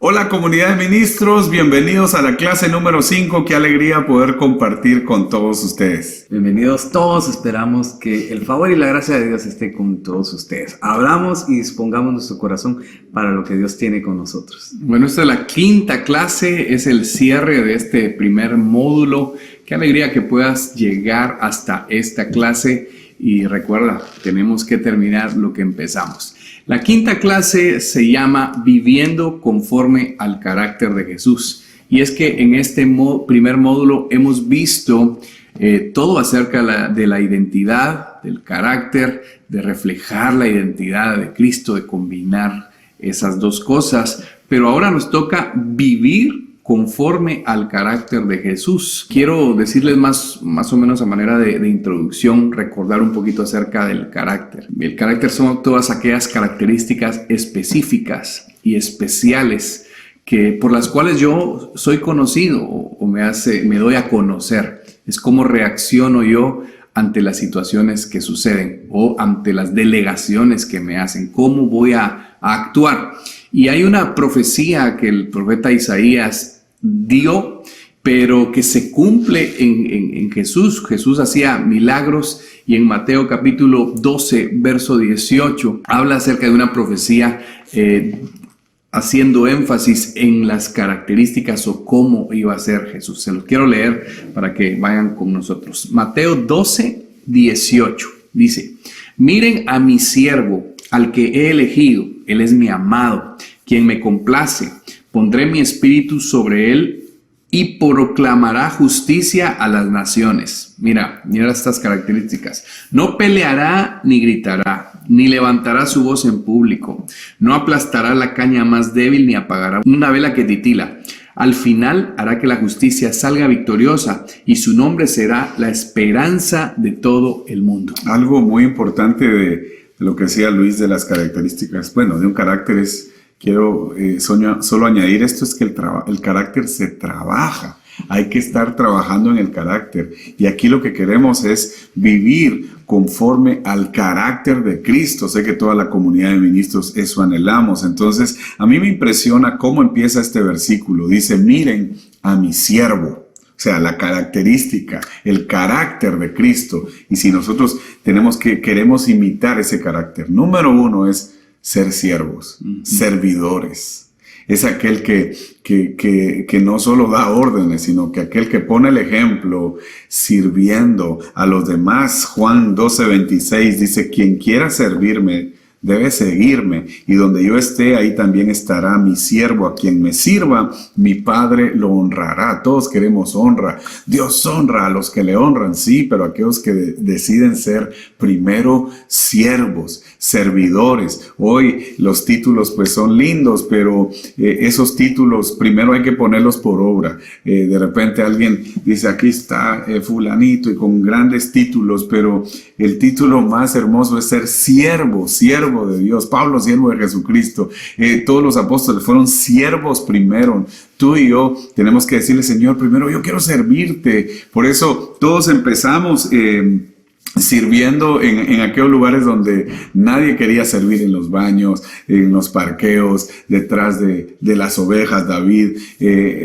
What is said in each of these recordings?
Hola comunidad de ministros, bienvenidos a la clase número 5. Qué alegría poder compartir con todos ustedes. Bienvenidos todos, esperamos que el favor y la gracia de Dios esté con todos ustedes. Abramos y dispongamos nuestro corazón para lo que Dios tiene con nosotros. Bueno, esta es la quinta clase, es el cierre de este primer módulo. Qué alegría que puedas llegar hasta esta clase y recuerda, tenemos que terminar lo que empezamos. La quinta clase se llama Viviendo conforme al carácter de Jesús. Y es que en este primer módulo hemos visto todo acerca de la identidad, del carácter, de reflejar la identidad de Cristo, de combinar esas dos cosas. Pero ahora nos toca vivir conforme al carácter de Jesús. Quiero decirles más o menos a manera de introducción, recordar un poquito acerca del carácter. El carácter son todas aquellas características específicas y especiales por las cuales yo soy conocido o me doy a conocer. Es cómo reacciono yo ante las situaciones que suceden o ante las delegaciones que me hacen, cómo voy a actuar. Y hay una profecía que el profeta Isaías dio, pero que se cumple en Jesús. Jesús hacía milagros y en Mateo capítulo 12, verso 18, habla acerca de una profecía haciendo énfasis en las características o cómo iba a ser Jesús. Se los quiero leer para que vayan con nosotros. Mateo 12, 18 dice: miren a mi siervo, al que he elegido, él es mi amado, quien me complace. Pondré mi espíritu sobre él y proclamará justicia a las naciones. Mira estas características. No peleará ni gritará, ni levantará su voz en público. No aplastará la caña más débil, ni apagará una vela que titila. Al final hará que la justicia salga victoriosa y su nombre será la esperanza de todo el mundo. Algo muy importante de lo que decía Luis de las características, de un carácter es... Quiero solo añadir esto, es que el carácter se trabaja. Hay que estar trabajando en el carácter. Y aquí lo que queremos es vivir conforme al carácter de Cristo. Sé que toda la comunidad de ministros eso anhelamos. Entonces, a mí me impresiona cómo empieza este versículo. Dice, miren a mi siervo. O sea, la característica, el carácter de Cristo. Y si nosotros queremos imitar ese carácter, número uno es ser siervos, servidores. Es aquel que no solo da órdenes, sino que aquel que pone el ejemplo sirviendo a los demás. Juan 12:26 dice, quien quiera servirme debe seguirme, y donde yo esté, ahí también estará mi siervo. A quien me sirva, mi Padre lo honrará. Todos queremos honra. Dios honra a los que le honran, sí, pero aquellos que deciden ser primero siervos, servidores. Hoy los títulos pues son lindos, pero esos títulos primero hay que ponerlos por obra. De repente alguien dice, aquí está fulanito, y con grandes títulos, pero el título más hermoso es ser siervo de Dios. Pablo, siervo de Jesucristo. Todos los apóstoles fueron siervos primero. Tú y yo tenemos que decirle, Señor, primero yo quiero servirte. Por eso todos empezamos sirviendo en aquellos lugares donde nadie quería servir, en los baños, en los parqueos, detrás de las ovejas. David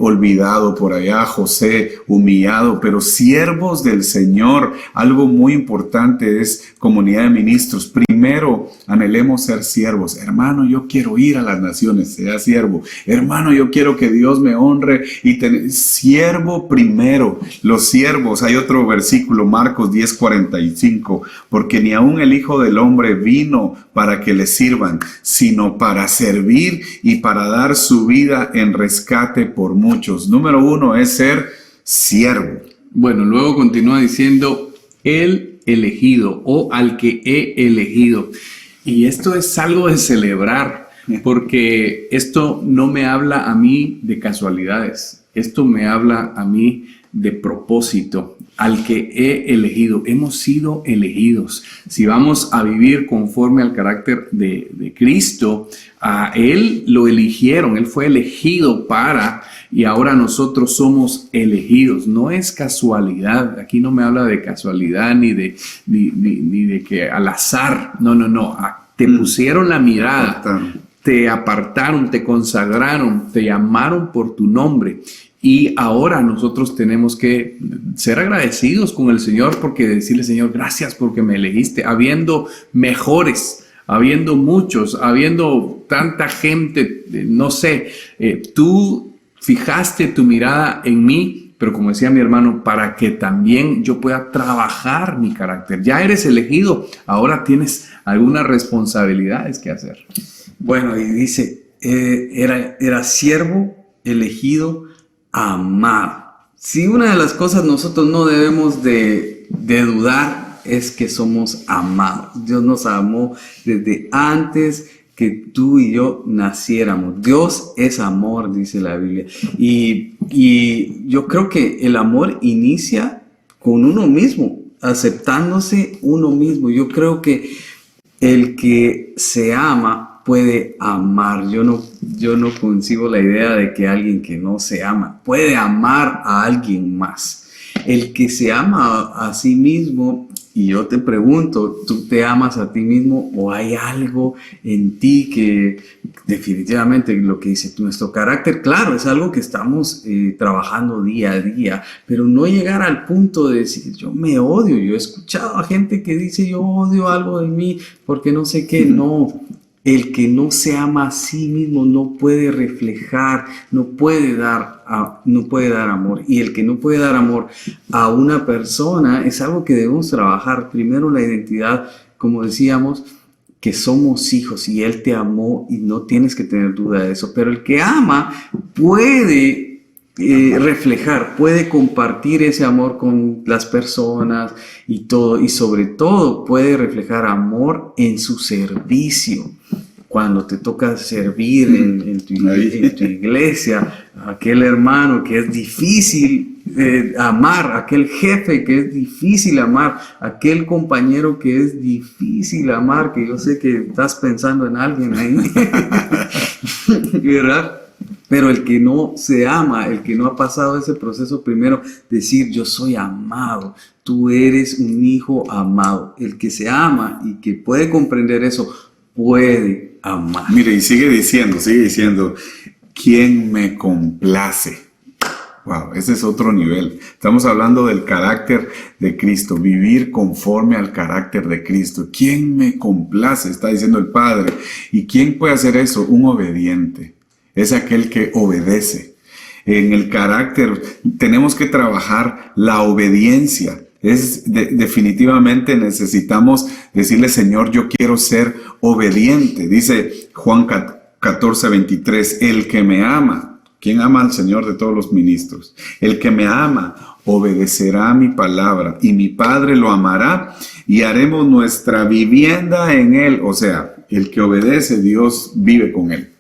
olvidado por allá, José humillado, pero siervos del Señor. Algo muy importante es comunidad de ministros. Primero anhelemos ser siervos. Hermano, yo quiero ir a las naciones, sea siervo. Hermano, yo quiero que Dios me honre y tener siervo primero. Los siervos, hay otro versículo, Marcos 10:45, porque ni aun el Hijo del Hombre vino para que le sirvan, sino para servir y para dar su vida en rescate por muchos. Número uno es ser siervo. Bueno, luego continúa diciendo, el elegido o al que he elegido. Y esto es algo de celebrar, porque esto no me habla a mí de casualidades, esto me habla a mí de propósito. Al que he elegido, hemos sido elegidos. Si vamos a vivir conforme al carácter de Cristo, a Él lo eligieron, Él fue elegido y ahora nosotros somos elegidos. No es casualidad, aquí no me habla de casualidad ni de que al azar, no. Te pusieron la mirada, te apartaron, te consagraron, te llamaron por tu nombre. Y ahora nosotros tenemos que ser agradecidos con el Señor, porque decirle, Señor, gracias porque me elegiste, habiendo mejores, habiendo muchos, habiendo tanta gente, no sé, tú fijaste tu mirada en mí, pero como decía mi hermano, para que también yo pueda trabajar mi carácter. Ya eres elegido, ahora tienes algunas responsabilidades que hacer. Bueno, y dice, era siervo elegido, amado. Si una de las cosas nosotros no debemos de dudar es que somos amados. Dios nos amó desde antes que tú y yo naciéramos. Dios es amor, dice la Biblia. Y yo creo que el amor inicia con uno mismo, aceptándose uno mismo. Yo creo que el que se ama puede amar. Yo no concibo la idea de que alguien que no se ama puede amar a alguien más. El que se ama a sí mismo, y yo te pregunto, ¿tú te amas a ti mismo o hay algo en ti que definitivamente lo que dice nuestro carácter? Claro, es algo que estamos trabajando día a día, pero no llegar al punto de decir yo me odio. Yo he escuchado a gente que dice yo odio algo de mí porque no sé qué. No. El que no se ama a sí mismo no puede reflejar, no puede dar amor. Y el que no puede dar amor a una persona es algo que debemos trabajar. Primero la identidad, como decíamos, que somos hijos y Él te amó y no tienes que tener duda de eso. Pero el que ama puede reflejar, puede compartir ese amor con las personas y todo, y sobre todo puede reflejar amor en su servicio. Cuando te toca servir en tu iglesia, aquel hermano que es difícil amar, aquel jefe que es difícil amar, aquel compañero que es difícil amar, que yo sé que estás pensando en alguien ahí, ¿verdad? Pero el que no se ama, el que no ha pasado ese proceso, primero decir yo soy amado, tú eres un hijo amado. El que se ama y que puede comprender eso, puede amar. Mire, y sigue diciendo, ¿quién me complace? Wow, ese es otro nivel. Estamos hablando del carácter de Cristo, vivir conforme al carácter de Cristo. ¿Quién me complace? Está diciendo el Padre. ¿Y quién puede hacer eso? Un obediente. Es aquel que obedece. En el carácter tenemos que trabajar la obediencia. Definitivamente necesitamos decirle, Señor, yo quiero ser obediente. Dice Juan 14:23, el que me ama. ¿Quién ama al Señor de todos los ministros? El que me ama obedecerá a mi palabra y mi Padre lo amará y haremos nuestra vivienda en él. O sea, el que obedece, Dios vive con él.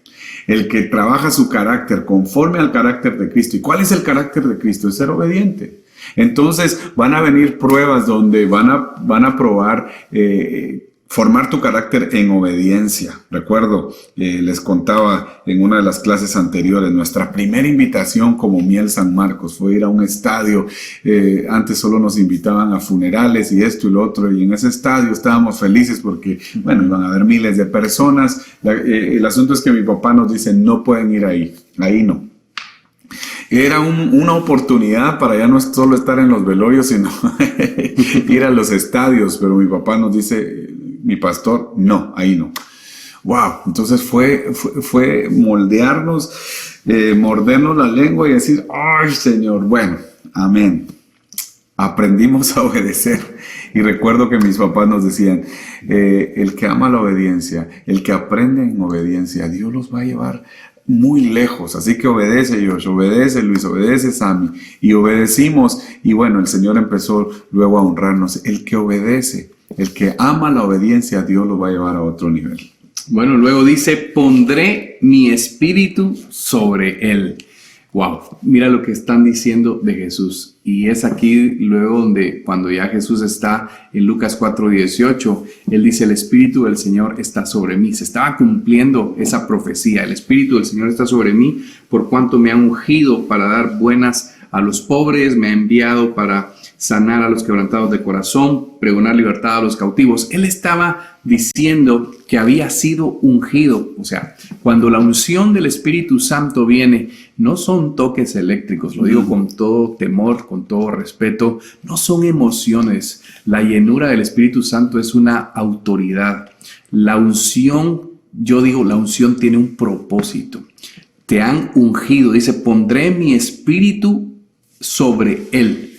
El que trabaja su carácter conforme al carácter de Cristo. ¿Y cuál es el carácter de Cristo? Es ser obediente. Entonces van a venir pruebas donde van a probar formar tu carácter en obediencia. Recuerdo, les contaba en una de las clases anteriores, nuestra primera invitación como Miel San Marcos fue ir a un estadio. Antes solo nos invitaban a funerales y esto y lo otro, y en ese estadio estábamos felices porque, bueno, iban a haber miles de personas. El asunto es que mi papá nos dice, no pueden ir ahí no. Era una oportunidad para ya no solo estar en los velorios, sino ir a los estadios, pero mi papá nos dice, mi pastor, no, ahí no. Wow, entonces fue moldearnos, mordernos la lengua y decir, ay Señor, bueno, amén. Aprendimos a obedecer. Y recuerdo que mis papás nos decían, el que ama la obediencia, el que aprende en obediencia, Dios los va a llevar muy lejos. Así que obedece Josh, obedece Luis, obedece Sammy. Y obedecimos. Y bueno, el Señor empezó luego a honrarnos. El que obedece, el que ama la obediencia, Dios lo va a llevar a otro nivel. Bueno, luego dice, pondré mi espíritu sobre él. Wow, mira lo que están diciendo de Jesús. Y es aquí luego donde cuando ya Jesús está en Lucas 4:18, Él dice, el Espíritu del Señor está sobre mí. Se estaba cumpliendo esa profecía. El Espíritu del Señor está sobre mí por cuanto me ha ungido para dar buenas a los pobres, me ha enviado para sanar a los quebrantados de corazón, pregonar libertad a los cautivos. Él estaba diciendo que había sido ungido. O sea, cuando la unción del Espíritu Santo viene, no son toques eléctricos, lo digo con todo temor, con todo respeto, no son emociones. La llenura del Espíritu Santo es una autoridad. La unción, yo digo, la unción tiene un propósito. Te han ungido, dice, pondré mi espíritu sobre él.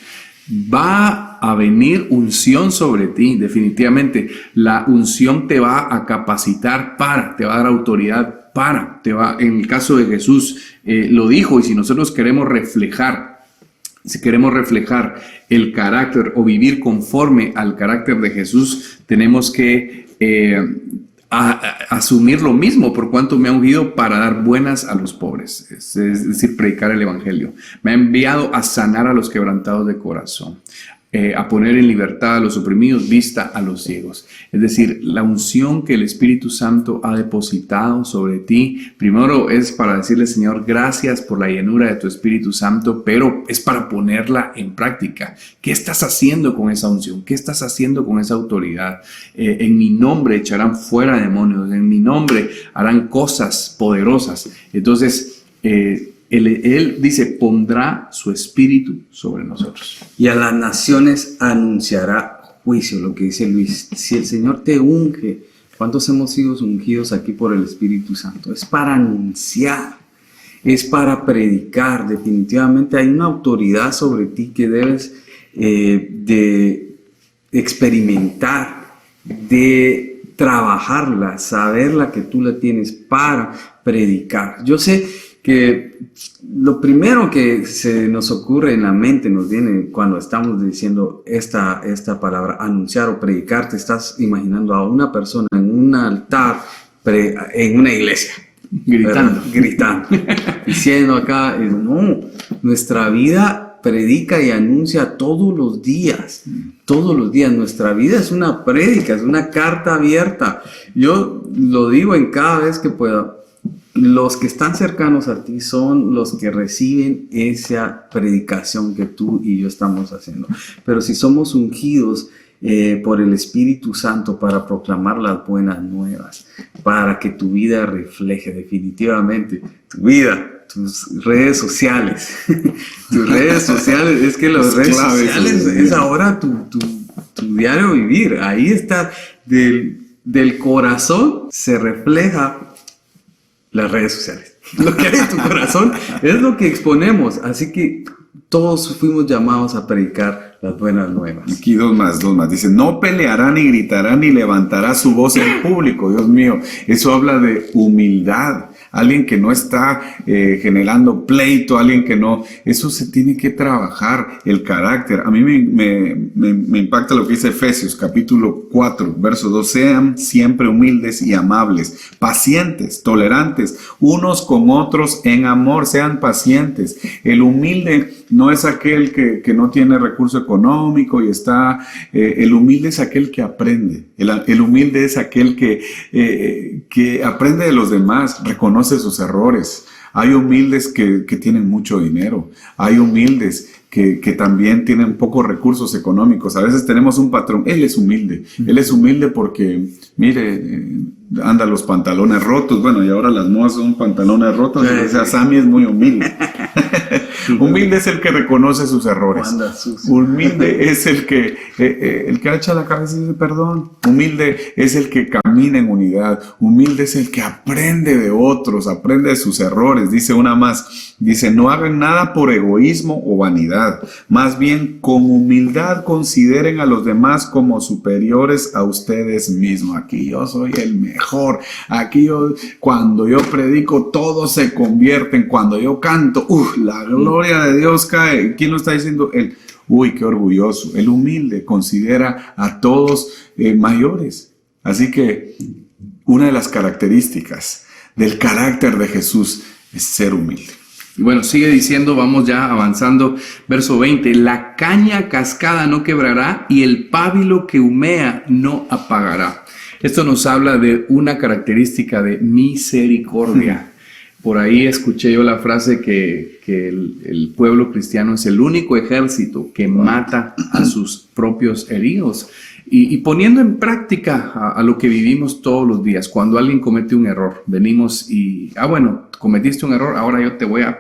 Va a venir unción sobre ti, definitivamente. La unción te va a capacitar te va a dar autoridad en el caso de Jesús, lo dijo, y si nosotros queremos reflejar el carácter o vivir conforme al carácter de Jesús, tenemos que asumir lo mismo, por cuanto me ha ungido para dar buenas a los pobres, es decir, predicar el evangelio. Me ha enviado a sanar a los quebrantados de corazón, a poner en libertad a los oprimidos, vista a los ciegos. Es decir, la unción que el Espíritu Santo ha depositado sobre ti, primero es para decirle, Señor, gracias por la llenura de tu Espíritu Santo, pero es para ponerla en práctica. ¿Qué estás haciendo con esa unción? ¿Qué estás haciendo con esa autoridad? En mi nombre echarán fuera demonios, en mi nombre harán cosas poderosas. Entonces, Él dice, pondrá su espíritu sobre nosotros. Y a las naciones anunciará juicio, lo que dice Luis. Si el Señor te unge, ¿cuántos hemos sido ungidos aquí por el Espíritu Santo? Es para anunciar, es para predicar. Definitivamente hay una autoridad sobre ti que debes de experimentar, de trabajarla, saberla que tú la tienes para predicar. Yo sé que lo primero que se nos ocurre en la mente, nos viene cuando estamos diciendo esta palabra, anunciar o predicar, te estás imaginando a una persona en un altar, en una iglesia, gritando, diciendo acá, no, nuestra vida predica y anuncia todos los días, nuestra vida es una prédica, es una carta abierta. Yo lo digo en cada vez que pueda. Los que están cercanos a ti son los que reciben esa predicación que tú y yo estamos haciendo. Pero si somos ungidos por el Espíritu Santo para proclamar las buenas nuevas, para que tu vida refleje definitivamente tu vida, tus redes sociales, es que las redes sociales es ahora tu diario vivir. Ahí está, del corazón se refleja las redes sociales. Lo que hay en tu corazón es lo que exponemos. Así que todos fuimos llamados a predicar las buenas nuevas. Aquí dos más. Dice, no peleará ni gritará ni levantará su voz en público. Dios mío, eso habla de humildad. Alguien que no está generando pleito, alguien que no... Eso se tiene que trabajar, el carácter. A mí me impacta lo que dice Efesios, capítulo 4, verso 2. Sean siempre humildes y amables, pacientes, tolerantes, unos con otros en amor. Sean pacientes. El humilde no es aquel que no tiene recurso económico y está... el humilde es aquel que aprende. El humilde es aquel que aprende de los demás, reconoce sus errores. Hay humildes que tienen mucho dinero. Hay humildes que también tienen pocos recursos económicos. A veces tenemos un patrón. Él es humilde. Él es humilde porque, mire, anda los pantalones rotos. Bueno, y ahora las modas son pantalones rotos. O sea, Sammy es muy humilde. Humilde es el que reconoce sus errores. Humilde es el que echa la cabeza y dice perdón. Humilde es el que camina en unidad. Humilde es el que aprende de otros, aprende de sus errores. Dice una más, dice, no hagan nada por egoísmo o vanidad. Más bien, con humildad consideren a los demás como superiores a ustedes mismos. Aquí yo soy el mejor. Aquí cuando yo predico, todos se convierten. Cuando yo canto, la gloria de Dios cae. ¿Quién lo está diciendo? Él. Uy, qué orgulloso. El humilde considera a todos mayores. Así que una de las características del carácter de Jesús es ser humilde. Y bueno, sigue diciendo, vamos ya avanzando, verso 20, la caña cascada no quebrará y el pábilo que humea no apagará. Esto nos habla de una característica de misericordia. Por ahí escuché yo la frase que el pueblo cristiano es el único ejército que mata a sus propios heridos. Y poniendo en práctica a lo que vivimos todos los días, cuando alguien comete un error, venimos y, bueno, cometiste un error, ahora yo te voy a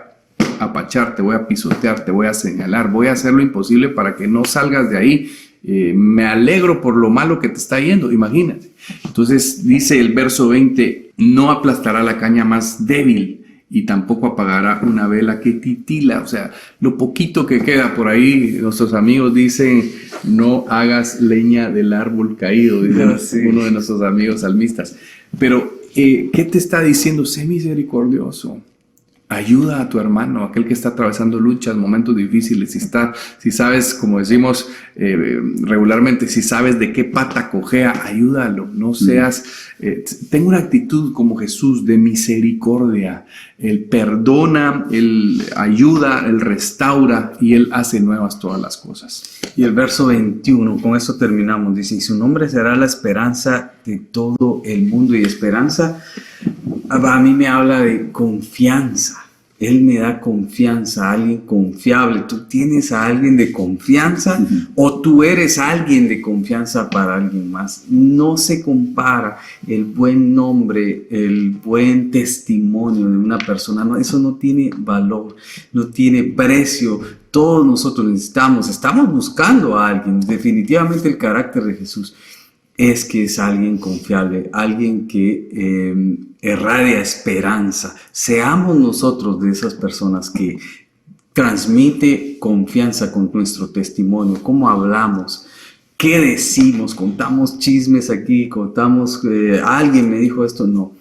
apachar, te voy a pisotear, te voy a señalar, voy a hacer lo imposible para que no salgas de ahí. Me alegro por lo malo que te está yendo, imagínate. Entonces dice el verso 20, no aplastará la caña más débil y tampoco apagará una vela que titila. O sea, lo poquito que queda por ahí, nuestros amigos dicen, no hagas leña del árbol caído, dice uno de nuestros amigos salmistas. Pero, ¿qué te está diciendo? Sé misericordioso. Ayuda a tu hermano, aquel que está atravesando luchas, momentos difíciles. Si sabes, como decimos regularmente, si sabes de qué pata cojea, ayúdalo. No seas, ten una actitud como Jesús de misericordia. Él perdona, Él ayuda, Él restaura y Él hace nuevas todas las cosas. Y el verso 21, con eso terminamos, dice, y su nombre será la esperanza de todo el mundo. Y esperanza a mí me habla de confianza. Él me da confianza, a alguien confiable. Tú tienes a alguien de confianza o tú eres alguien de confianza para alguien más. No se compara el buen nombre, el buen testimonio de una persona. No, eso no tiene valor, no tiene precio. Todos nosotros estamos buscando a alguien. Definitivamente el carácter de Jesús es que es alguien confiable, alguien que irradia esperanza. Seamos nosotros de esas personas que transmite confianza con nuestro testimonio, cómo hablamos, qué decimos, contamos chismes aquí, contamos alguien me dijo esto, no.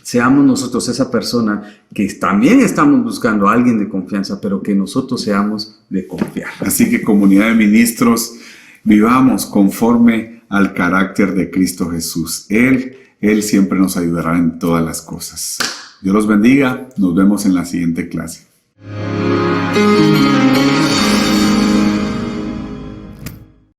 Seamos nosotros esa persona que también estamos buscando a alguien de confianza, pero que nosotros seamos de confiar. Así que, comunidad de ministros, vivamos conforme al carácter de Cristo Jesús. Él siempre nos ayudará en todas las cosas. Dios los bendiga. Nos vemos en la siguiente clase.